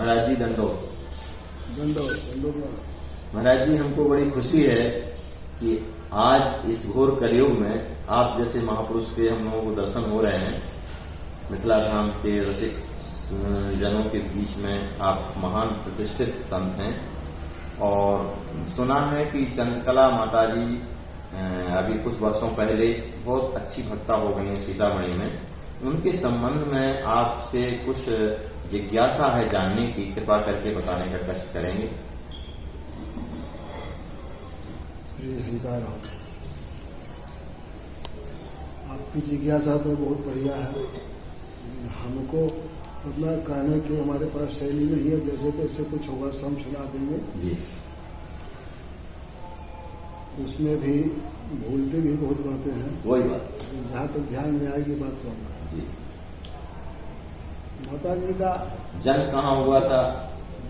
महाराज जी दंडोत। महाराज जी, हमको बड़ी खुशी है कि आज इस घोर कलयुग में आप जैसे महापुरुष के हम लोगों को दर्शन हो रहे हैं। मिथिला धाम के रसिक जनों के बीच में आप महान प्रतिष्ठित संत हैं और सुना है कि चंद्रकला माता जी अभी कुछ वर्षों पहले बहुत अच्छी भक्ता हो गई हैं सीतामढ़ी में। उनके संबंध में आपसे कुछ जिज्ञासा है जानने की, कृपा करके बताने का कष्ट करेंगे। श्री सीताराम, आपकी जिज्ञासा तो बहुत बढ़िया है। हमको उतना कहने की हमारे पास शैली नहीं है, जैसे तैसे कुछ होगा सब सुना देंगे जी। उसमें भी भूलते भी बहुत बातें हैं, वही बात जहाँ तक ध्यान में आएगी बात तो हम जी। माता जी का जन्म कहाँ हुआ था?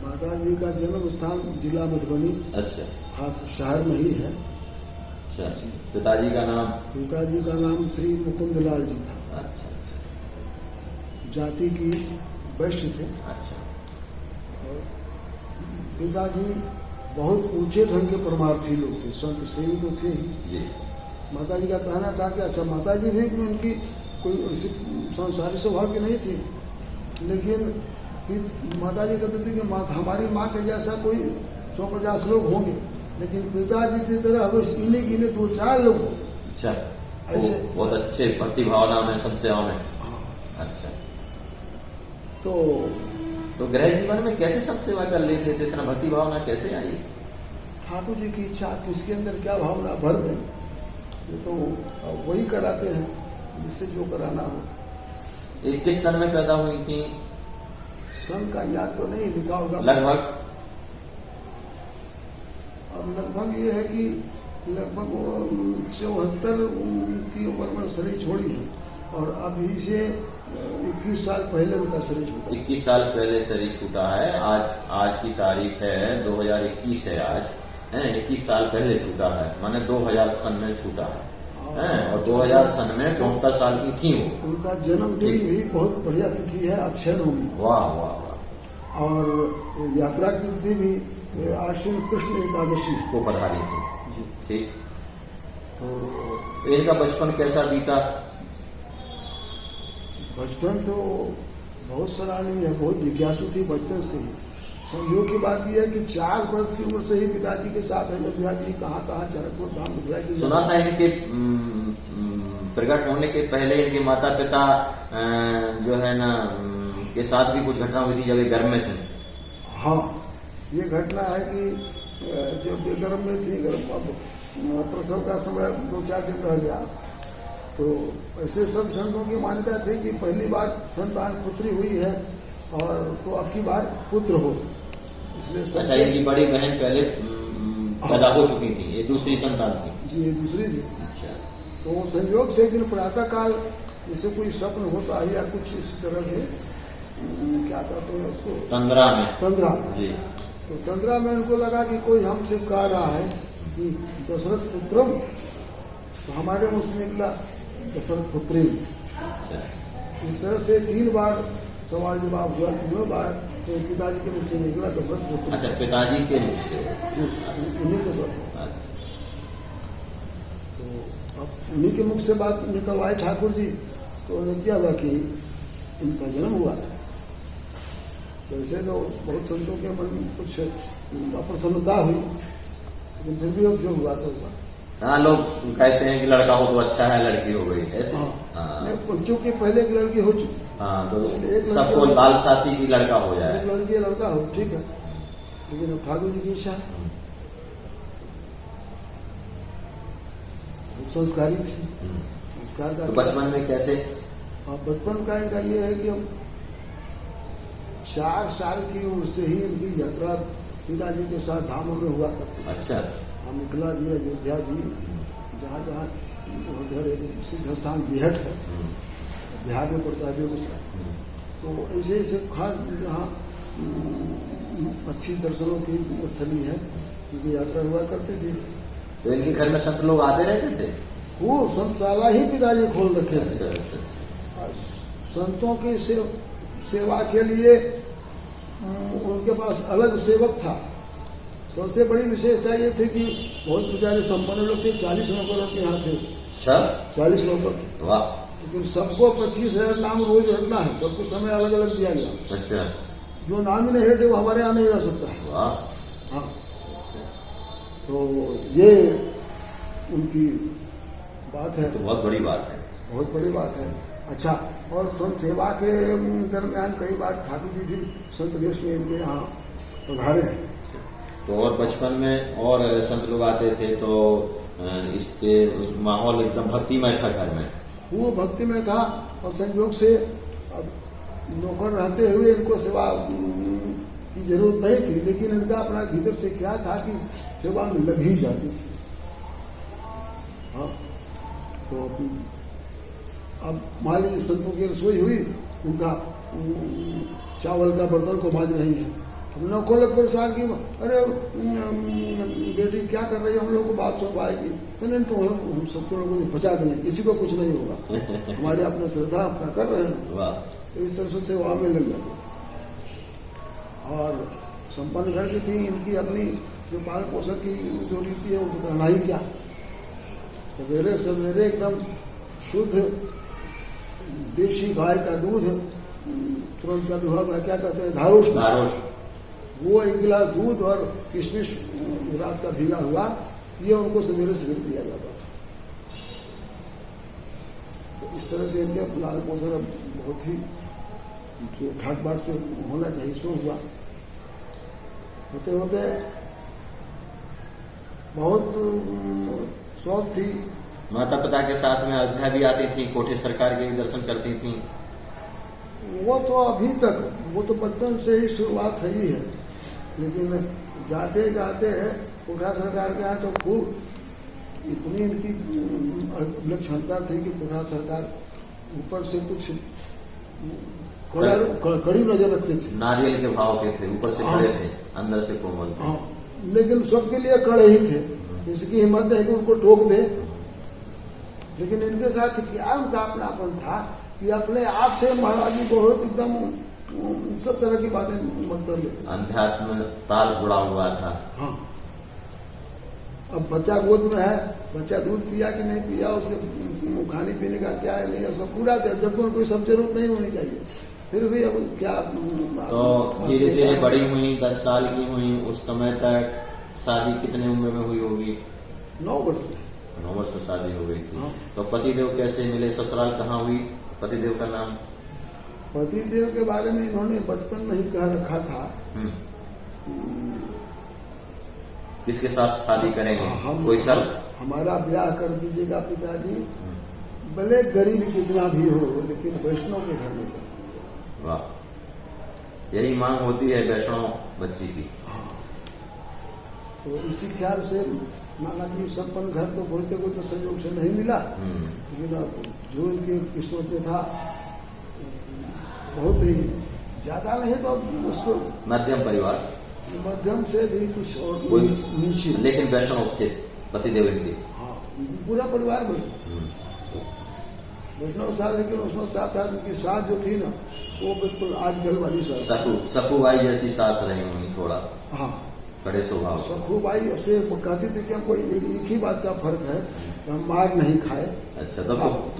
माता जी का जन्म स्थान जिला मधुबनी, अच्छा, खास शहर में ही है। अच्छा। पिताजी का नाम? पिताजी का नाम श्री मुकुंदलाल जी था। अच्छा अच्छा जाति की वैश्य थे। अच्छा। और पिताजी बहुत ऊंचे ढंग के परमार्थी लोग थे, संत सेवी तो थे ही जी। माता जी का कहना था कि अच्छा, माता जी भी उनकी कोई संसारी स्वभाव की नहीं थी, लेकिन माता जी कहते थे कि हमारी माँ के जैसा कोई 150 लोग होंगे, लेकिन पिताजी की तरह बस इन्हीं गिने 2-4 लोग होंगे। अच्छा, ऐसे बहुत अच्छे भक्ति भावना में, संत सेवा में। अच्छा। तो गृह जीवन में कैसे संत सेवा कर लेते थे? इतना भक्ति भावना कैसे आई? ठाकुर जी की इच्छा, किसके अंदर क्या भावना भर दें, ये तो वही कराते हैं जिससे जो कराना हो। ये किस सन में पैदा हुई थी? सन का याद तो नहीं लिखा होगा लगभग। अब लगभग ये है कि लगभग 74 की उम्र में शरीर छोड़ी है और अभी से 21 साल पहले उनका शरीर छूटा। 21 साल पहले शरीर छूटा है। आज की तारीख है 2021 है आज, है 21 साल पहले छूटा है, माने 2000 सन में छूटा है और 2000 सन में 74 साल की थी वो। उनका जन्मदिन भी बहुत बढ़िया तिथि है, अक्षय नवमी। वाह वाह वाह। और यात्रा की तिथि भी आश्विन कृष्ण एकादशी को पधारी थी जी। ठीक। तो इनका बचपन कैसा बीता? बचपन तो बहुत सराहनीय है, बहुत जिज्ञासु थी बचपन से ही। संयोग की बात यह है कि 4 वर्ष की उम्र से ही पिताजी के साथ अयोध्या जी कहाँ जनकपुर धाम मथुरा की। सुना था इनके प्रकट होने के पहले इनके माता पिता जो है ना के साथ भी कुछ घटना हुई थी जब ये गर्भ में थे। हाँ, ये घटना है कि जब ये गर्भ में थी, प्रसव का समय 2-4 दिन रह गया, तो ऐसे सब संतों की मान्यता थी कि पहली बार संतान पुत्री हुई है और तो अब की बार पुत्र हो, इसलिए। अच्छा, इनकी बड़ी बहन पहले पैदा हो चुकी थी, ये दूसरी संतान थी जी, ये दूसरी थी। अच्छा। तो संयोग से एक दिन प्रातः काल जैसे कोई स्वप्न होता है या कुछ इस तरह से, क्या कहते हैं उसको, तंद्रा में जी। तो तंद्रा में उनको लगा कि कोई हमसे कह रहा है कि दशरथ पुत्रम, तो हमारे मुंह से निकला दशरथ पुत्री। अच्छा। इस तरह से 3 बार सवाल जवाब हुआ, 3 बार तो पिताजी के मुंह से निकला दशरथ पुत्री। अच्छा, पिताजी के मुंह से जी, उन्हीं के साथ। अच्छा। तो अब उन्हीं के मुख से बात निकलवाए ठाकुर जी, तो उन्होंने क्या हुआ कि इनका जन्म हुआ। वैसे तो बहुत संतों के मन में कुछ अप्रसन्नता हुई, लेकिन फिर भी अब जो हुआ सब हुआ। हाँ, लोग कहते हैं कि लड़का हो तो अच्छा है, लड़की हो गई ऐसे। हाँ, क्योंकि पहले एक लड़की हो चुकी। हाँ, तो सबको लाल साथी की लड़का हो जाए, एक लड़की लड़का हो, ठीक है, लेकिन अब ठाकुर जी की इच्छा संस्कारी थी। संस्कार का तो बचपन में कैसे? बचपन का इनका ये है कि हम 4 साल की उम्र से ही इनकी यात्रा पिताजी के साथ धामों में हुआ करती। अच्छा। हम मिथिला जी, अयोध्या जी, जहाँ जहाँ उधर एक सिद्ध स्थान बिहट है, बिहार में पड़ता है बेगूसराय, तो ऐसे ऐसे खास जहाँ अच्छी दर्शनों की स्थली है, उनकी यात्रा हुआ करती थी। तो इनके घर में संत लोग आते रहते थे? वो संतशाला ही पिताजी खोल रखे थे। अच्छा अच्छा। संतों की सेवा के लिए इनके पास अलग सेवक था। सबसे बड़ी विशेषता ये थी कि बहुत बेचारे संपन्न लोग थे, 40 नौकर उनके यहाँ थे, सब 40 नौकर थे। वाह। लेकिन सबको 25,000 नाम रोज रखना है, सबको समय अलग अलग दिया गया। अच्छा। जो नाम ही नहीं रखे वो हमारे यहाँ नहीं रह सकता है। वाह। हाँ, अच्छा। तो ये उनकी बात है। तो बहुत बड़ी बात है। बहुत बड़ी बात है। अच्छा, और संत सेवा के दरमियान कई बार ठाकुर जी भी संत वेश में इनके यहाँ पधारे हैं। तो और बचपन में और संत लोग आते थे तो इसके माहौल एकदम भक्तिमय था घर में। वो भक्ति में था और संयोग से अब नौकर रहते हुए इनको सेवा की जरूरत नहीं थी, लेकिन इनका अपना भीतर से क्या था कि सेवा में लग ही जाती थी। हाँ, तो अब मान लीजिए संतों की रसोई हुई, उनका चावल का बर्तन को मांज रही है, नौकर लोग परेशान की, अरे बेटी क्या कर रही है, हम लोग को बात सुन पाएगी। नहीं तो हम सबको लोगों को बचा देंगे, किसी को कुछ नहीं होगा, हमारे अपना श्रद्धा अपना कर रहे हैं। तो इस तरह से सेवा में लग जाते। और संपन्न घर की थी, इनकी अपनी जो पालन पोषण की जो रीति है वो तो कहना ही क्या। सवेरे सवेरे एकदम शुद्ध देशी गाय का दूध, तुरंत का दूध क्या कहते हैं, धारोश, वो 1 गिलास दूध और किशमिश रात का भीगा हुआ, ये उनको सवेरे सवेरे दिया जाता था। तो इस तरह से इनके लाल पोषण बहुत ही ठाट बाट से होना चाहिए, सो हुआ। होते होते बहुत शौक थी। माता पिता के साथ में अयोध्या भी आती थी, कोठी सरकार के भी दर्शन करती थी। वो तो अभी तक, वो तो बचपन से ही शुरुआत है ही है, लेकिन जाते जाते कोठा सरकार के यहाँ तो खूब इतनी इनकी क्षमता थी कि कोठा सरकार ऊपर से कुछ कड़ी नजर रखते थे। नारियल के भाव के थे, ऊपर से खड़े थे, अंदर से कोमल थे। हाँ, लेकिन सबके लिए कड़े ही थे, इसकी हिम्मत नहीं कि उनको टोक दे। लेकिन इनके साथ क्या उनका अपनापन था कि अपने आप से महाराज जी बहुत एकदम सब तरह की बातें मत कर लेते। अध्यात्म ताल जुड़ा हुआ था। हाँ, अब बच्चा गोद में है, बच्चा दूध पिया कि नहीं पिया, उसके खाने पीने का क्या है नहीं है, सब पूरा, जबकि उनको सब जरूरत नहीं होनी चाहिए, फिर भी अब क्या। तो धीरे धीरे बड़ी हुई, 10 साल की हुई, उस समय तक शादी कितने उम्र में हुई होगी? 9 वर्ष। 9 वर्ष में शादी हो गई थी। हाँ। तो पतिदेव कैसे मिले, ससुराल कहाँ हुई, पतिदेव का नाम? पतिदेव के बारे में इन्होंने बचपन में ही कह रखा था। किसके साथ शादी करेंगे? हम कोई शर्त? हमारा ब्याह कर दीजिएगा पिताजी, भले गरीब कितना भी हो, लेकिन वैष्णव के घर में कर दीजिएगा। वाह, यही मांग होती है वैष्णव बच्ची की। हाँ, तो इसी ख्याल से नाना जी संपन्न घर तो बोलते कोई तो संयोग से नहीं मिला, लेकिन जो इनकी किस्मत में था बहुत ही ज्यादा नहीं तो उसको मध्यम परिवार, मध्यम से भी कुछ और नीचे, लेकिन वैष्णव थे पतिदेव इनके। हाँ, पूरा परिवार में वैष्णव साथ, लेकिन उसमें साथ साथ उनकी सास जो थी ना, वो बिल्कुल आजकल वाली सास, सखूबाई जैसी सास रही होंगी, थोड़ा हाँ कड़े स्वभाव। सखूबाई से कहती थी कि हमको एक ही बात का फर्क है, हम मार नहीं खाए। अच्छा, तो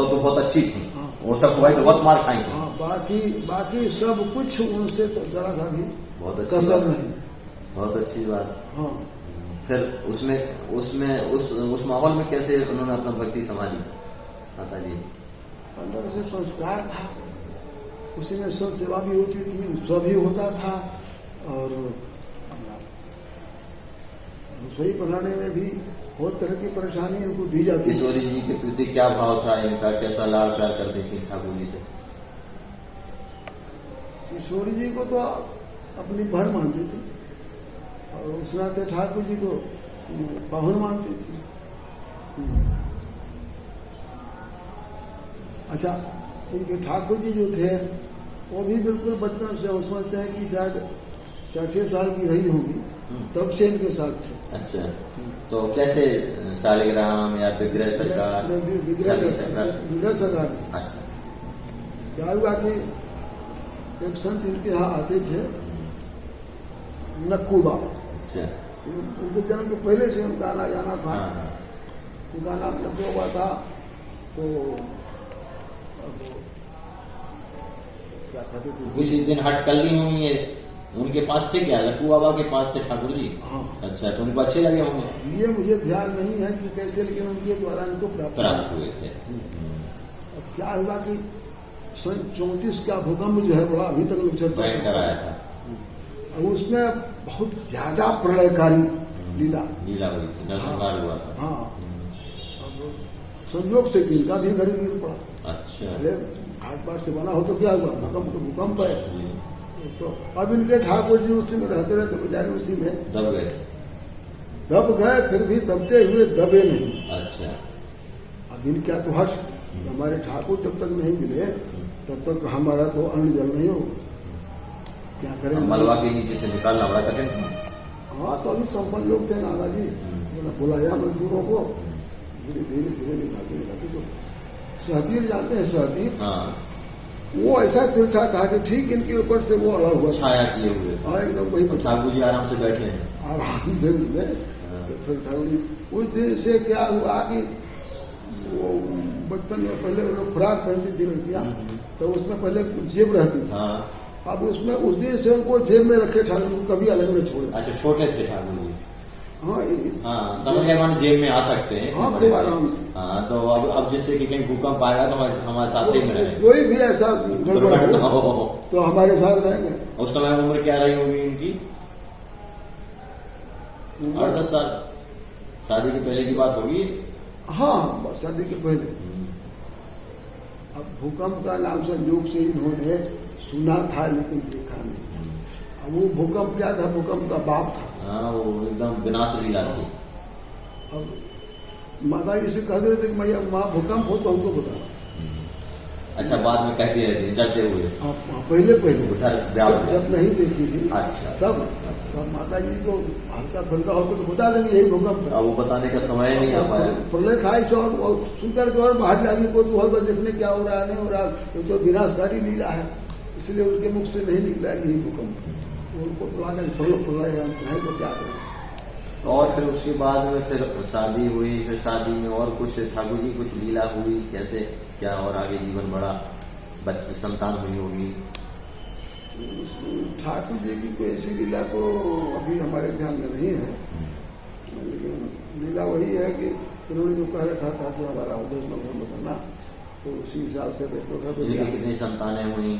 बहुत अच्छी थी। हाँ, वो सखूबाई तो बहुत मार खाई थी। हाँ, बाकी सब कुछ उनसे जरा सा भी बहुत अच्छी कसर नहीं। बहुत अच्छी बात। हाँ, फिर उसमें उस माहौल में कैसे उन्होंने अपना भक्ति संभाली माता जी? अंदर से संस्कार था, उसी में सब सेवा भी होती थी, उत्सव भी होता था, और रसोई बनाने में भी बहुत तरह की परेशानी इनको दी जाती थी। किशोरी जी के प्रति क्या भाव था इनका, कैसा लाड़ प्यार करती थी ठाकुर जी से? किशोरी जी को तो अपनी बहन मानती थी, और उस नाते ठाकुर जी को पाहुन मानती थी। अच्छा, इनके ठाकुर जी जो थे वो भी बिल्कुल बचपन से हम समझते हैं कि शायद 4-6 साल की रही होगी, तब से इनके साथ थे। अच्छा, तो कैसे शालिग्राम या विग्रह सरकार? विग्रह सरकार क्या हुआ कि एक संत इनके यहाँ आते थे, नक्कू बाबा। अच्छा। उनके जन्म के पहले से उनका आना जाना था। हाँ। उनका नाम नक्कू बाबा था। तो अब क्या कहते थे, किसी दिन हट कर ली होंगी ये, उनके पास थे क्या, लक्कू बाबा के पास थे ठाकुर जी? हाँ। अच्छा, तो उनको अच्छे लगे होंगे? ये मुझे ध्यान नहीं है कि कैसे, लेकिन उनके द्वारा इनको प्राप्त हुए थे। अब क्या हुआ कि सन 34 का भूकंप जो है बड़ा अभी तक लोग चर्चा ज्वाइन कराया था। अब उसमें बहुत ज्यादा प्रलयकारी लीला हुई थी, नरसंहार हुआ था। हाँ। अब संयोग से इनका भी घर गिर पड़ा। अच्छा। अरे घाट बाट से बना हो तो क्या हुआ, भूकंप तो भूकंप है। जी। तो अब इनके ठाकुर जी उसी में रहते रहते बेचारे उसी में दब गए। दब गए, फिर भी दबते हुए दबे नहीं। अच्छा। अब इनका तो हर्ष, हमारे ठाकुर जब तक नहीं मिले तब तक हमारा तो अन्न जल नहीं होगा। क्या करें, मलबा के नीचे से निकालना बड़ा कठिन था। हाँ, तो अभी संपन्न लोग थे नाना जी, बुलाया मजदूरों को, धीरे धीरे धीरे निकालते तो सहतीर जानते हैं, सहतीर। हाँ। वो ऐसा तिरछा था कि ठीक इनके ऊपर से वो अड़ा हुआ छाया किए हुए। हाँ, एकदम वही ठाकुर जी आराम से बैठे हैं। आराम से उसमें। तो फिर ठाकुर जी उस दिन से क्या हुआ कि वो बचपन में पहले लोग फ्राक पहनती थी लड़कियां, तो उसमें पहले जेब रहती थी। हाँ। अब उसमें उस दिन से उनको जेब में रखे ठाकुर को कभी अलग में छोड़े। अच्छा, छोटे थे ठाकुर जी। हाँ। हाँ, समझ गए, मान जेब में आ सकते हैं। हाँ, खूब आराम से। हाँ, तो अब जैसे कि कहीं भूकंप आएगा तो हमारे साथ ही में रहेंगे, कोई भी ऐसा दुर्घटना हो तो हमारे साथ रहेंगे। उस समय उम्र क्या रही होगी इनकी? 8-10 साल। शादी के पहले की बात होगी। हाँ, शादी के पहले। अब भूकंप का नाम संयोग से इन्होंने सुना था लेकिन देखा नहीं। अब वो भूकंप क्या था, भूकंप का बाप था। हाँ, वो एकदम विनाश लीला थी। अब माता जी से कह रहे थे कि मैया माँ भूकंप हो तो हमको बताना। अच्छा, बाद में कहती रहती डरते हुए। पहले उधर जब नहीं देखी थी। अच्छा। तब माता जी को हल्का फुल्का होकर तो बता देंगे यही भूकंप है। अब वो बताने का समय नहीं आ पाया। प्रलय था इस और सुनकर के और बाहर जाने को तो हर देखने क्या हो रहा है, नहीं हो रहा, ये तो विनाशकारी लीला है, इसलिए उनके मुख से नहीं निकला यही भूकंप। उनको प्रलय तो क्या करें। और फिर उसके बाद में फिर शादी हुई, फिर शादी में और कुछ ठाकुर जी कुछ लीला हुई, कैसे क्या, और आगे जीवन बढ़ा, बच्चे संतान हुई होगी? ठाकुर जी की कोई ऐसी लीला तो अभी हमारे ध्यान में नहीं है, लेकिन लीला वही है कि उन्होंने जो कह रखा था कि हमारा उद्देश्य में करना, तो उसी हिसाब से कितनी संतानें हुई?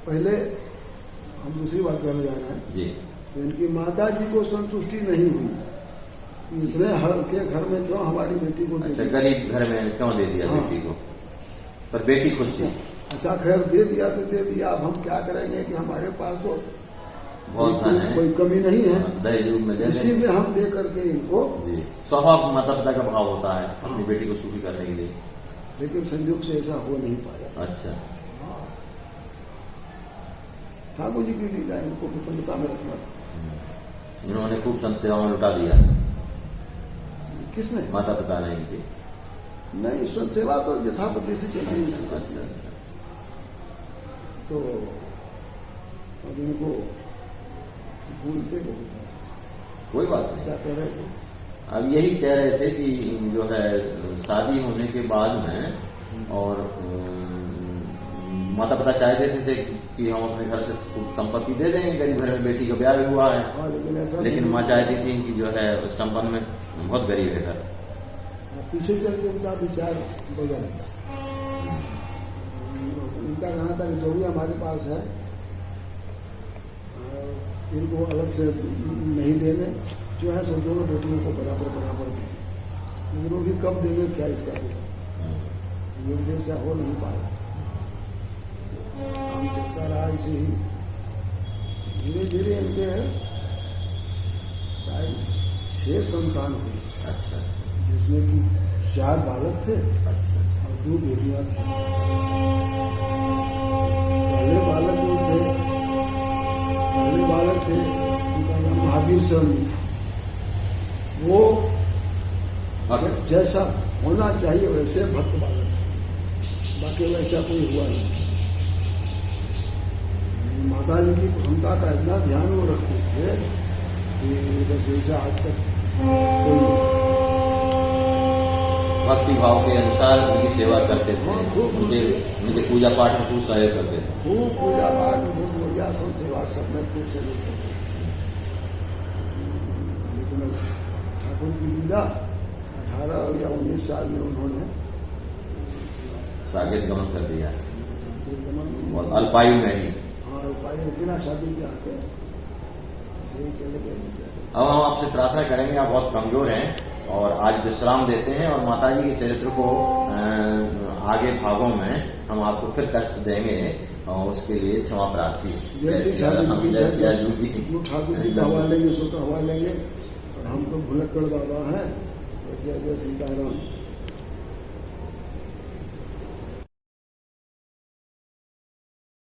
पहले हम दूसरी बात करने जा रहे हैं जी। तो इनकी माता जी को संतुष्टि नहीं हुई, इतने के घर में क्यों हमारी बेटी को। अच्छा, गरीब घर में क्यों दे दिया? हाँ। बेटी को, पर बेटी खुश थी। अच्छा, खैर दे दिया तो दे दिया, अब हम क्या करेंगे कि हमारे पास तो बहुत धन है, कोई कमी नहीं है, दहेज रूप में दे इसी में हम दे करके इनको। स्वभाव माता पिता का भाव होता है अपनी बेटी को सुखी करने के लिए, लेकिन संयोग से ऐसा हो नहीं पाया। अच्छा। ठाकुर जी की लीला इनको प्रसन्नता में रखना था। इन्होंने खूब संत सेवा में लुटा दिया। किसने? माता पिता ने इनकी। नहीं, संत सेवा तो यथापति से चली। अच्छा। तो अब इनको भूलते कोई बात नहीं। क्या कह रहे थे? अब यही कह रहे थे कि जो है शादी होने के बाद में और माता पिता चाह देते थे कि हम अपने घर से संपत्ति दे देंगे, गरीब घर में बेटी का ब्याह भी हुआ है, लेकिन माँ चाहती थी कि जो है संपन्न में बहुत गरीब है घर। पीछे चल के उनका विचार बदल गया। उनका कहना था कि जो भी हमारे पास है इनको अलग से नहीं देने, जो है सो दोनों बेटियों को बराबर देंगे, लेकिन वो भी कब देंगे क्या इसका ये से हो नहीं पाया। काम चलता रहा ऐसे ही, धीरे धीरे इनके शायद 6 संतान हुई। अच्छा। जिसमें कि 4 बालक थे। अच्छा। और 2 बेटियां थी। पहले बालक थे उनका नाम महावीर शरण जी था। वो जैसा होना चाहिए वैसे भक्त बालक, बाकी वैसा कोई हुआ नहीं। माता जी की क्षमता का इतना ध्यान वो रखते थे कि बस वैसे आज तक कोई नहीं। भक्ति भाव के अनुसार उनकी सेवा करते थे, हाँ, खूब। उनके पूजा पाठ में खूब सहयोग करते थे। खूब पूजा पाठ खूब बढ़िया सब सेवा सब में खूब से लेते थे। लेकिन अब ठाकुर की लीला 18 या 19 साल में उन्होंने साकेत गमन कर दिया निर्गमन और अल्पायु में ही। हाँ उपाय बिना शादी के आते यही चले गए। अब हम आपसे प्रार्थना करेंगे, आप बहुत कमजोर हैं और आज विश्राम देते हैं और माता जी के चरित्र को आगे भागों में हम आपको फिर कष्ट देंगे और उसके लिए क्षमा प्रार्थी। जैसे जय सियाजू की। जो ठाकुर जी का हवा लेंगे सो का हवा लेंगे और हम तो भुलक्कड़ बाबा हैं। जय जय सीताराम।